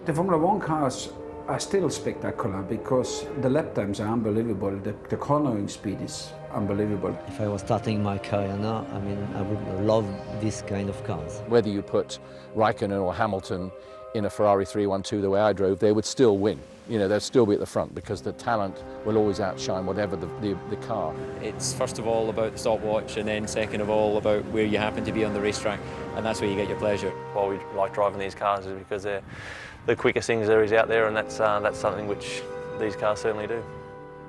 The Formula One cars are still spectacular because the lap times are unbelievable, the cornering speed is unbelievable. If I was starting my career now, I mean, I would love this kind of cars. Whether you put Raikkonen or Hamilton in a Ferrari 312 the way I drove, they would still win. You know, they'd still be at the front because the talent will always outshine whatever the car. It's first of all about the stopwatch, and then second of all about where you happen to be on the racetrack, and that's where you get your pleasure. Why we like driving these cars is because they're the quickest things there is out there, and that's something which these cars certainly do.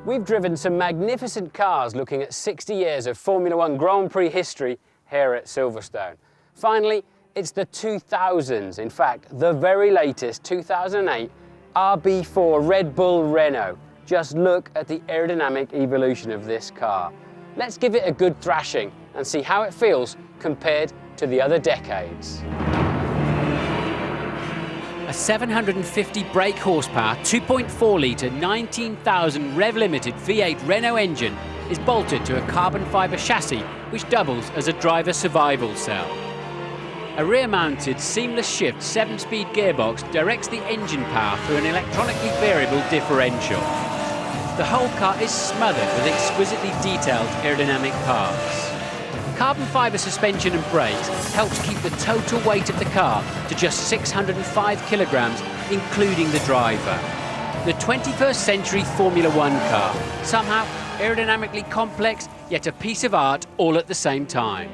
We've driven some magnificent cars looking at 60 years of Formula One Grand Prix history here at Silverstone. Finally, it's the 2000s, in fact, the very latest 2008 RB4 Red Bull Renault. Just look at the aerodynamic evolution of this car. Let's give it a good thrashing and see how it feels compared to the other decades. A 750 brake horsepower, 2.4 litre, 19,000 rev-limited V8 Renault engine is bolted to a carbon fibre chassis which doubles as a driver survival cell. A rear-mounted seamless shift 7-speed gearbox directs the engine power through an electronically variable differential. The whole car is smothered with exquisitely detailed aerodynamic parts. Carbon fibre suspension and brakes helps keep the total weight of the car to just 605 kilograms, including the driver. The 21st century Formula One car, somehow aerodynamically complex, yet a piece of art all at the same time.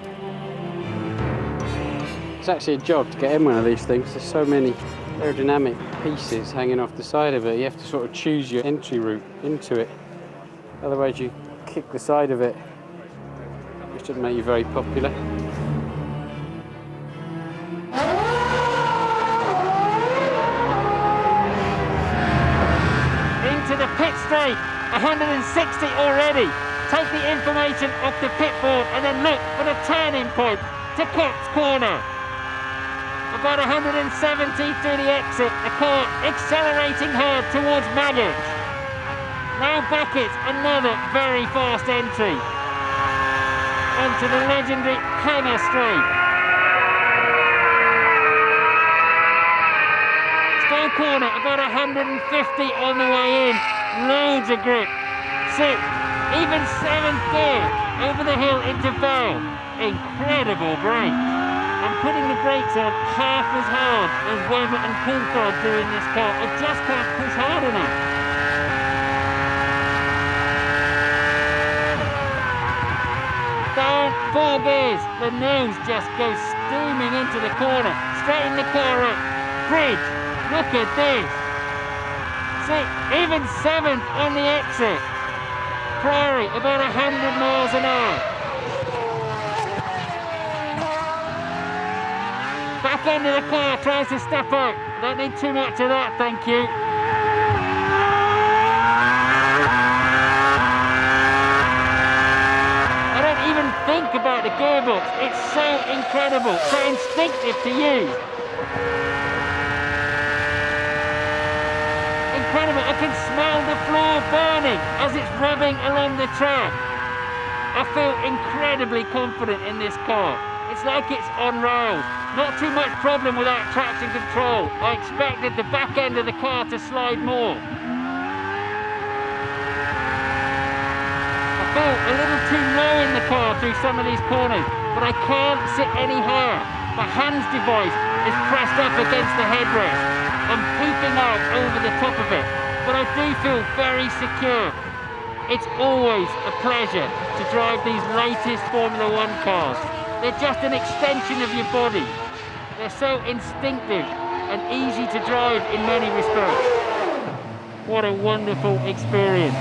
It's actually a job to get in one of these things. There's so many aerodynamic pieces hanging off the side of it. You have to sort of choose your entry route into it. Otherwise you kick the side of it, which doesn't make you very popular. Into the pit straight, 160 already. Take the information off the pit board and then look for the turning point to Cops Corner. About 170 through the exit, the car accelerating hard towards Maggage. Now Beckett's another very fast entry onto the legendary Hanger Straight. Stowe Corner, about 150 on the way in, loads of grip. Sixth, even seventh gear over the hill into Vale. Incredible brakes. And putting the brakes on half as hard as Weber and Coulthard do in this car. It just can't push hard enough. Down 4 gears, the nose just goes steaming into the corner. Straighten the car up. Bridge, look at this. See, even 7th on the exit. Prairie, about 100 miles an hour. Back end of the car, tries to step out. Don't need too much of that, thank you. I don't even think about the gearbox. It's so incredible, so instinctive to use. Incredible, I can smell the floor burning as it's rubbing along the track. I feel incredibly confident in this car. It's like it's on rails. Not too much problem without traction control. I expected the back end of the car to slide more. I feel a little too low in the car through some of these corners, but I can't sit any higher. The hands device is pressed up against the headrest. I'm peeping out over the top of it, but I do feel very secure. It's always a pleasure to drive these latest Formula One cars. They're just an extension of your body. They're so instinctive and easy to drive in many respects. What a wonderful experience.